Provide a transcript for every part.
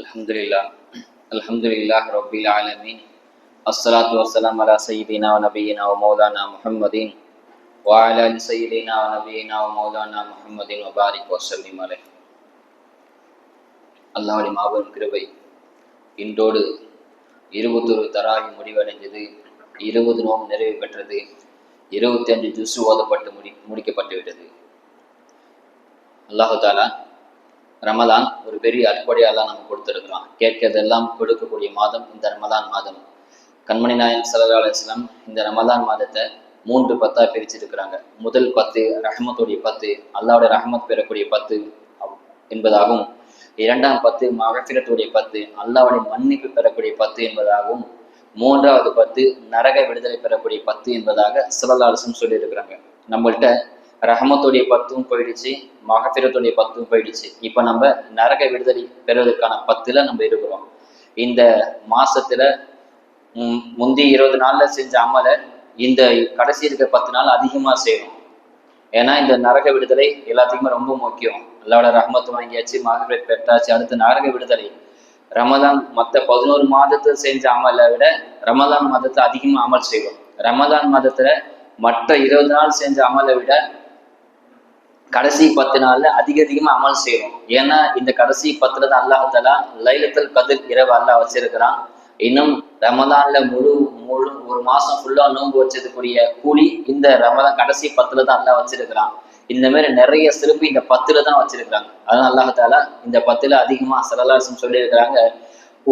அல்ஹம்துலில்லாஹ் அல்ஹம்துலில்லாஹ் ரப்பில் ஆலமீன் அஸ்ஸலாத்து வஸ்ஸலாமு அலா சய்யிதினா வ நபியினா வ மௌலானா முஹம்மதின் வ அலா ஆலி சய்யிதினா வ நபியினா வ மௌலானா முஹம்மதின் வ பாரிக் வ ஸல்லிம் அலைஹி. அல்லாஹ்வுடைய மாபெரும் கிருபை இன்றோடு 21 தராவி முடிவடைந்தது. 20 நோம்பு நிறைவு பெற்றது. 25 ஜுஸ் ஓதப்பட்டு முடிக்கப்பட்டு விட்டது. அல்லாஹு தாலா ரமலான் ஒரு பெரிய அற்புடையாலாம் நம்ம கொடுத்துருக்குறோம். கேட்கறதெல்லாம் கொடுக்கக்கூடிய மாதம் இந்த ரமலான் மாதம். கண்மணி நாயகம் ஸல்லல்லாஹு அலைஹி வஸல்லம் இந்த ரமலான் மாதத்தை 3 10 பிரிச்சிருக்கிறாங்க. முதல் 10 ரஹ்மத்துடைய 10, அல்லாஹ்வுடைய ரஹ்மத் பெறக்கூடிய 10 என்பதாகவும், இரண்டாம் 10 மகஃபிரத்துடைய 10, அல்லாஹ்வுடைய மன்னிப்பு பெறக்கூடிய 10 என்பதாகவும், மூன்றாவது 10 நரக விடுதலை பெறக்கூடிய 10 என்பதாக ஸல்லல்லாஹு அலைஹி வஸல்லம் சொல்லியிருக்கிறாங்க. நம்மள்கிட்ட ரஹமத்துடைய 10 போயிடுச்சு, மகஃபிரத்துடைய 10 போயிடுச்சு. இப்ப நம்ம நரக விடுதலை பெறுவதற்கான 10ல நம்ம இருக்கிறோம். இந்த மாசத்துல முந்தைய 20 நாள்ல செஞ்ச அமல இந்த கடைசி இருக்க 10 நாள் அதிகமா செய்யணும். ஏன்னா இந்த நரக விடுதலை எல்லாத்துக்குமே ரொம்ப முக்கியம். அல்லாஹ்வோட ரஹமத்து வாங்கியாச்சு, மகஃபிரத் பெற்றாச்சு, அடுத்து நரக விடுதலை. ரமலான் மற்ற 11 மாதத்துல செஞ்ச அமலை விட ரமலான் மாதத்துல அதிகமா அமல் செய்வோம். ரமலான் மாதத்துல மற்ற 20 நாள் செஞ்ச அமலை விட கடைசி 10 நாள்ல அதிகமா அமல் செய்யணும். ஏன்னா இந்த கடைசி 10ல தான் அல்லாஹ் தஆலா லைலத்துல் கத்ர் இரவு அல்லாஹ் வச்சிருக்கிறான். இன்னும் ரமலான்ல முழு ஒரு மாசம் ஃபுல்லா நோன்பு வச்சதுக்குரிய கூலி இந்த ரமலான் கடைசி 10ல தான் அல்லாஹ் வச்சிருக்கிறான். இந்த மாதிரி நிறைய சிறப்பு இந்த 10ல தான் வச்சிருக்கிறாங்க. அதனால அல்லாஹ் தஆலா இந்த 10ல அதிகமா ஸல்லல்லாஹு அலைஹி வஸல்லம் சொல்லி இருக்கிறாங்க.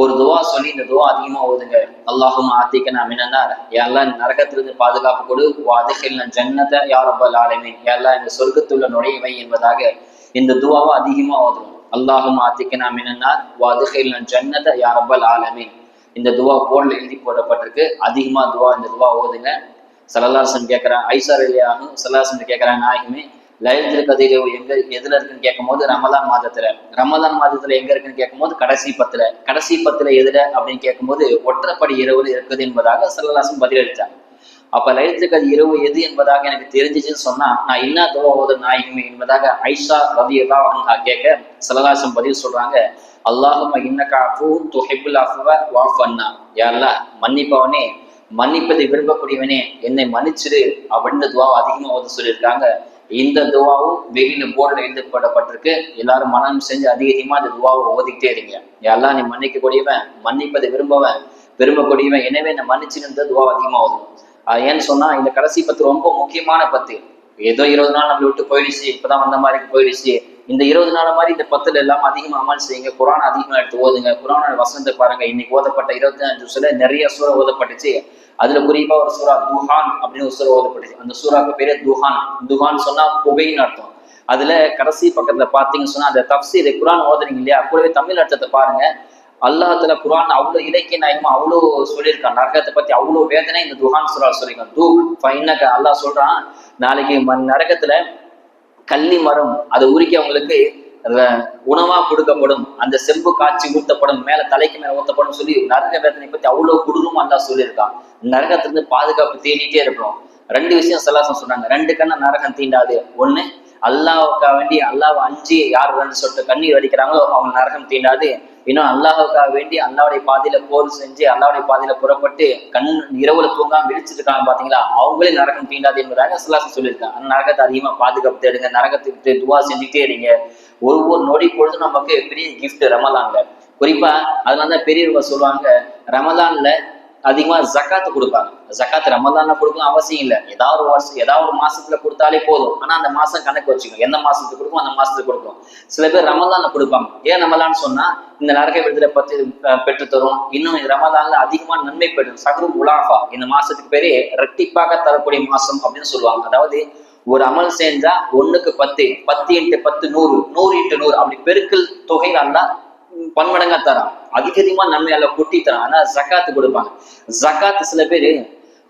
ஒரு துவா சொல்லி இந்த துவா அதிகமா ஓதுங்க. அல்லாஹும்ம ஆத்திகனா மினன் நார், யா அல்லாஹ் நரகத்திலிருந்து பாதுகாப்பு கொடு, வ அத்கில்னா ஜன்னத யா ரப்பல் ஆலமீன், யா அல்லாஹ் இந்த சொர்க்கத்துள்ள நுழைவை என்பதாக இந்த துவாவை அதிகமா ஓதுவோம். அல்லாஹும்ம ஆத்திகனா மினன் நார் வ அத்கில்னா ஜன்னத யா ரப்பல் ஆலமீன். இந்த துவா போர்டில் எழுதி போடப்பட்டிருக்கு. அதிகமா இந்த துவா ஓதுங்க. ஸல்லல்லாஹு அலைஹி வஸல்லம் கேட்கிறாங்க, ஐஷா ரலியல்லாஹு ஸல்லல்லாஹு அலைஹி வஸல்லம் கேட்கிறாங்க, நாயகமே லைலத்துல் கத்ர் எதுல இருக்குன்னு கேட்கும்போது ரமலான் மாதத்துல எங்க இருக்குன்னு கேட்கும்போது கடைசி 10ல. கடைசி 10ல எதுல அப்படின்னு கேட்கும்போது ஒற்றைப்படி இரவுல இருக்குது என்பதாக ஸல்லல்லாஹு அலைஹி வஸல்லம் பதிலளித்தாங்க. அப்ப லைலத்துல் கத்ர் இரவு எது என்பதாக எனக்கு தெரிஞ்சிச்சுன்னு சொன்னா நான் என்ன துவா ஓத நாயகமே என்பதாக ஐஷா ரலியல்லாஹு அன்ஹா கேட்க ஸல்லல்லாஹு அலைஹி வஸல்லம் பதில் சொல்றாங்க, அல்லாஹும்ம இன்னக அஃபூன் துஹிப்புல் அஃப்வ வஅஃபு அன்னா, யா அல்லாஹ் மன்னிப்பவனே, மன்னிப்பதை விரும்பக்கூடியவனே, என்னை மன்னிச்சிடு அப்படின்னு துவாவை அதிகமா ஓத சொல்லியிருக்காங்க. இந்த துவாவும் வெயில போர்டில் எழுதப்படப்பட்டிருக்கு. எல்லாரும் மனம் செஞ்சு அதிகமா இந்த துவாவை ஓதிக்கிட்டே இருங்க. எல்லாம் நீ மன்னிக்க கூடியவன், மன்னிப்பதை விரும்பக்கூடியவன், எனவே நான் மன்னிச்சுன்னு துவா அதிகமா ஓதும். ஏன்னு சொன்னா இந்த கடைசி 10 ரொம்ப முக்கியமான 10. ஏதோ 20 நாள் நம்மளை விட்டு போயிடுச்சு, இப்பதான் வந்த மாதிரி போயிடுச்சு. இந்த 20 நாள் மாதிரி இந்த 10ல எல்லாம் அதிகமா அமல் செய்யுங்க. குரான் அதிகமா எடுத்து ஓதுங்க. குரானோட வசனத்தை பாருங்க. இன்னைக்கு ஓதப்பட்ட 25 ஜுஸ்ல நிறைய சூரா ஓதப்பட்டுச்சு. அதுல குறிப்பா ஒரு சூரா துஹான் அப்படின்னு ஒரு சூரா ஓதப்பட்டுச்சு. அந்த சூறாக்கு பேரு துஹான். துஹான் சொன்னா புகைன்னு அர்த்தம். அதுல கடைசி பக்கத்துல பாத்தீங்கன்னு சொன்னா அந்த தஃப்சீர் குரான் ஓதுறீங்க இல்லையா, கூடவே தமிழ் அர்த்தத்தை பாருங்க. அல்லாஹ் தஆலா குரான் அவ்வளவு இலக்கிய நாயகமா அவ்வளவு சொல்லியிருக்கான். நரகத்தை பத்தி அவ்வளவு வேதனை இந்த துஹான் சூறா சொல்லியிருக்கான். ஃபைன்னக அல்லாஹ் சொல்றான், நாளைக்கு நரகத்துல கள்ளி மரம் அதை உருக்கி அவங்களுக்கு உணவா கொடுக்கப்படும், அந்த செம்பு காய்ச்சி ஊத்தப்படும், மேல தலைக்கு மேல ஊத்தப்படும் சொல்லி நரக வேதனை பத்தி அவ்வளவு கொடூரமா அல்லாஹ் சொல்லியிருக்கான். நரகத்திலிருந்து பாதுகாப்பு தேடிட்டே இருக்கிறோம். 2 விஷயம் ஸல்லல்லாஹு சொன்னாங்க. 2 கண்ண நரகம் தீண்டாது. ஒண்ணு, அல்லாஹ்வுக்காக வேண்டி அல்லாஹ்வை அஞ்சி யார் 2 சொட்டு கண்ணீர் வடிக்கிறாங்களோ அவங்க நரகம் தீண்டாது. இன்னும் அல்லாஹ்வுக்காக வேண்டி அல்லாஹ்வுடைய பாதையில போர் செஞ்சு அல்லாஹ்வுடைய பாதையில புறப்பட்டு இரவுல தூங்காம விழிச்சிருக்காங்க பாத்தீங்களா, அவங்களே நரகம் தீண்டாது என்பதாக ஸல்லல்லாஹு சொல்லியிருக்காங்க. அந்த நரகத்தை அதிகமா பாதுகாப்பு தேடுங்க. நரகத்துக்கு துவா செஞ்சுட்டே இருங்க. ஒவ்வொரு நொடி பொழுதும் நமக்கு பெரிய கிஃப்ட் ரமலான்ல. குறிப்பா அதனாலதான் பெரியவங்க சொல்லுவாங்க, ரமலான்ல அதிகமா ஜக்காத்து கொடுப்பாங்க. ஜக்காத்து ரமலான்ல கொடுக்கணும் அவசியம் இல்லை, ஏதாவது ஒரு மாசத்துல கொடுத்தாலே போதும். ஆனா அந்த மாசம் கணக்கு வச்சுக்கணும், எந்த மாசத்துக்கு கொடுக்கும் அந்த மாசத்துக்கு கொடுக்கணும். சில பேர் ரமலான்ல கொடுப்பாங்க. ஏன் ரமலான்னு சொன்னா இந்த நரக விடுதலை பத்தி பெற்று தரும். இன்னும் ரமலான்ல அதிகமா நன்மை பெறும். சஹ்ருல் உலாஃபா, இந்த மாசத்துக்கு பேரு இரட்டிப்பாக தரக்கூடிய மாசம் அப்படின்னு சொல்லுவாங்க. அதாவது ஒரு அமல் செஞ்சா 1க்கு 10, 10 × 10 100, 100 × 100 அப்படி பெருக்கல் தொகை அல்ல பன்மடங்கா தரான். அதிகமா நன்மை அல்ல கொட்டி தரான். ஆனா ஜக்காத்து கொடுப்பாங்க. ஜக்காத்து சில பேரு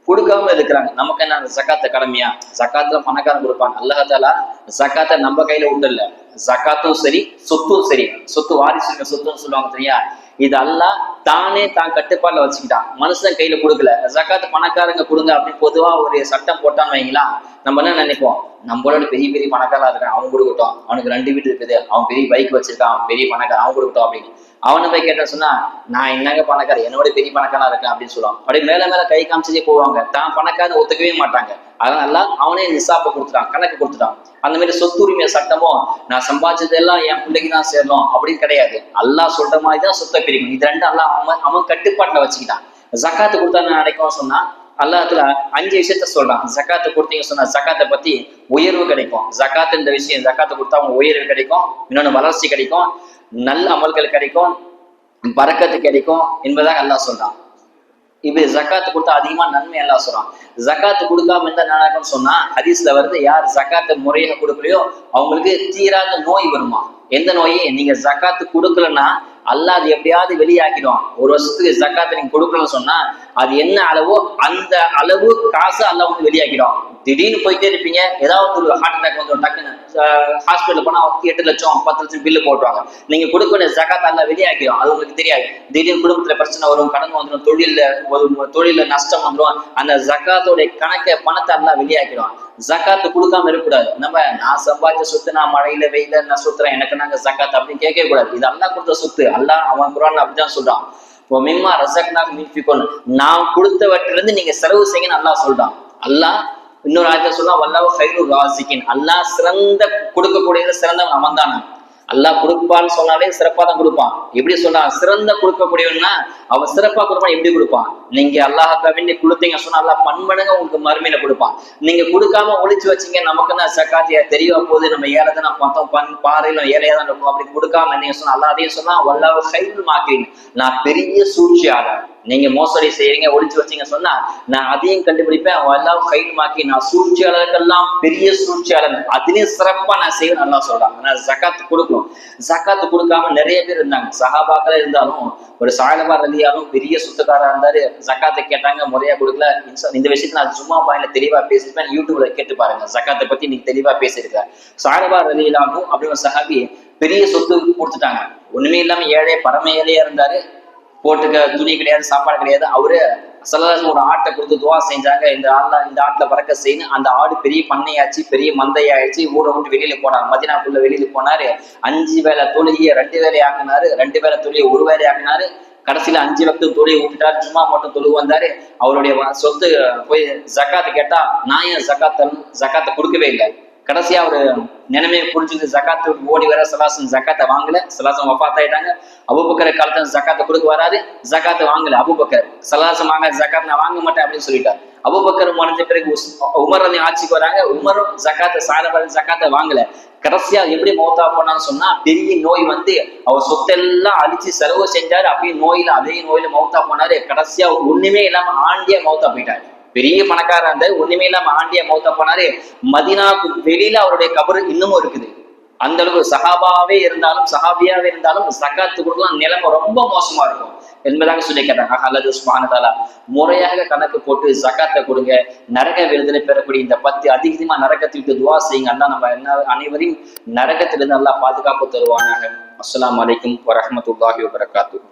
கொடுக்காம இருக்கிறாங்க. நமக்கு என்ன ஜக்காத்த கடமையா? ஜக்காத்துல பணக்காரன் கொடுப்பாங்க. அல்லாஹ் தஆலா ஜக்காத்தை நம்ம கையில விடல. ஜக்காத்தும் சரி, சொத்தும் சரி, சொத்து வாரிசு சொத்துன்னு சொல்லுவாங்க தெரியா, இது அல்லாஹ் தானே தான் கட்டுப்பாடுல வச்சுக்கிட்டான். மனுஷன் கையில கொடுக்கல. ஜக்காத்து பணக்காரங்க கொடுங்க அப்படின்னு பொதுவா ஒரு சட்டம் போட்டான்னு வைங்களா, நம்ம என்ன நினைப்போம், நம்மளோட பெரிய பணக்காரா இருக்கான், அவன் கொடுக்கட்டும், அவனுக்கு 2 வீடு இருக்குது, அவன் பெரிய பைக் வச்சிருக்கான், அவன் பெரிய பணக்காரன், அவன் கொடுக்கட்டும் அப்படின்னு. அவனை போய் கேட்ட சொன்னா நான் என்னங்க பணக்காரர், என்னோட பெரிய பணக்காரனா இருக்கேன் அப்படின்னு சொல்லுவான். அப்படியே மேல மேல கை காமிச்சதே போவாங்க, தான் பணக்காரன்னு ஒத்துக்கவே மாட்டாங்க. அதனால அவனே நிசாப்பை கொடுத்துட்டான், கணக்கு கொடுத்துட்டான். அந்த மாதிரி சொத்துரிமை சட்டமும் நான் சம்பாதிச்சதெல்லாம் என் பிள்ளைக்கு தான் சேரணும் அப்படின்னு கிடையாது. அல்லாஹ் சொல்ற மாதிரி தான் சொத்தை பிரிக்கணும். இது ரெண்டு அல்லாஹ் அவன் கட்டுப்பாட்டுல வச்சுக்கிட்டான். ஜக்காத்து கொடுத்தா நினைக்கும் சொன்னா அல்லாஹ்ல 5 விஷயத்த சொல்றான். ஜக்காத்து கொடுத்தீங்க சொன்னா ஜக்காத்தை பத்தி உயர்வு கிடைக்கும். ஜக்காத்து இந்த விஷயம், ஜக்காத்து கொடுத்தா அவங்க உயர்வு கிடைக்கும், இன்னொன்னு வளர்ச்சி கிடைக்கும், நல்ல அமல்கள் கிடைக்கும், பரக்கத்து கிடைக்கும் என்பதாக அல்லாஹ் சொல்றான். இப்ப ஜக்காத்து கொடுத்தா அதிகமா நன்மை எல்லாம் சொல்றான். ஜக்காத்து கொடுக்காம இருந்தா நடக்கும்னு சொன்னா ஹதீஸ்ல வருது, யார் ஜக்காத்து முறையாக கொடுக்கலையோ அவங்களுக்கு தீராத நோய் வருமா. எந்த நோயை? நீங்க ஜக்காத்து கொடுக்கலன்னா அல்லாஹ் அது எப்படியாவது வெளியாக்கிடுவான். ஒரு வருஷத்துக்கு ஜக்காத்து நீங்க கொடுக்கலன்னு சொன்னா அது என்ன அளவோ அந்த அளவு காசு அல்லாஹ் வந்து வெளியாக்கிடும். திடீர்னு போயிட்டே இருப்பீங்க, ஏதாவது ஒரு ஹார்ட் அட்டாக் வந்து டக்குன்னு ஹாஸ்பிட்டல் போனா 8 லட்சம் 10 லட்சம் பில்லு போட்டுருவாங்க. நீங்க கொடுக்க வேண்டிய ஜக்காத் அல்லாஹ் வெளியாக்கிடும். அது உங்களுக்கு தெரியாது. திடீர்னு குடும்பத்துல பிரச்சனை வரும், கடன் வந்துடும், தொழில நஷ்டம் வந்துடும். அந்த ஜக்காத்தோட கணக்கை பணத்தை அல்லாஹ் வெளியாக்கிடும். ஜக்காத்து கொடுக்காம இருக்கக்கூடாது. நான் சம்பாதிச்ச சொத்து நான் மழையில வெயில நான் சுத்துறேன், எனக்கு நாங்க ஜக்காத் அப்படின்னு கேட்க கூடாது. இது அல்லாஹ் கொடுத்த சொத்து. அல்லாஹ் அவன் குர்ஆன்ல அப்படிதான் சொல்றான். மிம்மா ரஸக்னாக்கும் யுன்ஃபிகூன், நான் கொடுத்தவற்றிலிருந்து நீங்க செலவு செய்யுங்கன்னு அல்லாஹ் சொல்றான். அல்லாஹ் இன்னொரு ஆயத்துல சொல்றான், வல்லாஹு கைருர் ராஸிகின், அல்லாஹ் சிறந்த கொடுக்கக்கூடியது சிறந்தவன் அவன் தானே. அல்லாஹ் கொடுப்பான்னு சொன்னாலே சிறப்பா தான் கொடுப்பான். எப்படி சொல்றான்? சிறந்த கொடுக்கக்கூடியவன்னா அவன் சிறப்பா கொடுப்பான். எப்படி கொடுப்பான்? நீங்க அல்லாஹ்க்காக வேண்டி கொடுத்தீங்க சொன்னா அல்லாஹ் பன்மடங்கு உங்களுக்கு மறுமையில கொடுப்பான். நீங்க கொடுக்காம ஒளிச்சு வச்சீங்க, நமக்கு தான் ஜக்காத்தியா தெரிய போகுது, நம்ம ஏழைதான் பார்த்தோம், பாறையில ஏழையா தான் இருக்கும், அப்படி கொடுக்காம நீங்க சொன்னா அல்லாஹ் அதையும் சொன்னா வல்லாஹு கைருல் மாக்கிரீன், நான் பெரிய சூழ்ச்சியாளர். நீங்க மோசடி செய்யறீங்க, ஒளிச்சு வச்சீங்க சொன்னா நான் அதையும் கண்டுபிடிப்பேன். வல்லாஹு கைருல் மாக்கி, நான் சூழ்ச்சியாளருக்கெல்லாம் பெரிய சூழ்ச்சியாளர், அதுலயும் சிறப்பா நான் செய்வேன் நல்லா சொல்றாங்க. நான் ஜக்காத்து கொடுக்கணும். ஜக்காத்து கொடுக்காம நிறைய பேர் இருந்தாங்க. சஹாபாக்களா இருந்தாலும் ஒரு சாலபா ரலியாலும் பெரிய சுத்தக்காரா இருந்தாரு, ஜக்காத்தை கேட்டாங்க, முறையா கொடுக்கல. இந்த விஷயத்த நான் சும்மா பாயில தெளிவா பேசிருப்பேன், யூடியூப்ல கேட்டு பாருங்க. ஜக்காத்தை பத்தி நீங்க தெளிவா பேசியிருக்க. சாலபா ரலியாலும் அப்படின்னு ஒரு சஹாபி பெரிய சொத்து கொடுத்துட்டாங்க. ஒண்ணுமே இல்லாம ஏழை பரம ஏழையா இருந்தாரு, போட்டுக்க துணி கிடையாது, சாப்பாடு கிடையாது. அவரு சல்லல்லாஹு ஒரு ஆட்டை கொடுத்து துவா செஞ்சாங்க, இந்த ஆட்டுல பறக்க செய்யணும். அந்த ஆடு பெரிய பண்ணையாச்சு, பெரிய மந்தையாயிடுச்சு. ஊரை விட்டு வெளியில போனார், மதினாக்குள்ள வெளியில போனாரு. 5 வேளை தொழுகைய 2 வேலை ஆக்குனாரு, 2 வேளை தொழுகைய 1 வேலை ஆக்குனாரு. கடைசியில 5 வக்து தொழுகை விட்டுட்டாரு, சும்மா மட்டும் தொழுகு வந்தாரு. அவருடைய சொத்து போய் ஜக்காத்து கேட்டா நான் ஏன் ஜக்காத்தை கொடுக்கவே இல்லை. கடைசியா ஒரு நிலைமையை புரிஞ்சுது, ஜக்காத்து ஓடி வர சலாசன் ஜக்காத்தை வாங்கல. சலாசன் வஃபாத் ஆயிட்டாங்க. அபூபக்கர் காலத்துல ஜக்காத்தை கொடுக்க வராது, ஜக்காத்தை வாங்கல. அபூபக்கர் சலாசம் வாங்க, ஜக்காத் நான் வாங்க மாட்டேன் அப்படின்னு சொல்லிட்டார். அபூபக்கர் முடிஞ்ச பிறகு உமர் ஆட்சிக்கு வராங்க. உமரும் ஜக்காத்தை வாங்கல. கடைசியா எப்படி மௌத்தா போனான்னு சொன்னா பெரிய நோய் வந்து அவர் சொத்தெல்லாம் அழிச்சு செலவு செஞ்சாரு. அப்படியே அதே நோயில மௌத்தா போனாரு. கடைசியா ஒண்ணுமே இல்லாம ஆண்டியா மௌத்தா போயிட்டாரு. பெரிய பணக்காரா இருந்தாரு, ஒண்ணுமே இல்லாம ஆண்டியா மௌத்தா போனாரு. மதினாவுக்கு வெளியில அவருடைய கபரு இன்னமும் இருக்குது. அந்த அளவுக்கு சஹாபியாவே இருந்தாலும் ஜக்காத்து கொடுக்கலாம் நிலைமை ரொம்ப மோசமா இருக்கும் என்பதாக சொல்லி கேட்டாங்க. அல்லாஹ் சுப்ஹானஹு வ தஆலா முறையாக கணக்கு போட்டு ஜக்காத்தை கொடுங்க, நரக விடுதலை பெறக்கூடிய இந்த 10 அதிகமா நரகத்தை விட்டு துவா செய்யுங்க. அல்லாஹ் நம்ம அனைவரையும் நரகத்திலிருந்து அல்லாஹ் பாதுகாப்பு தருவானாக. அஸ்ஸலாமு அலைக்கும் வரஹ்மத்துல்லாஹி வபரகாத்துஹு.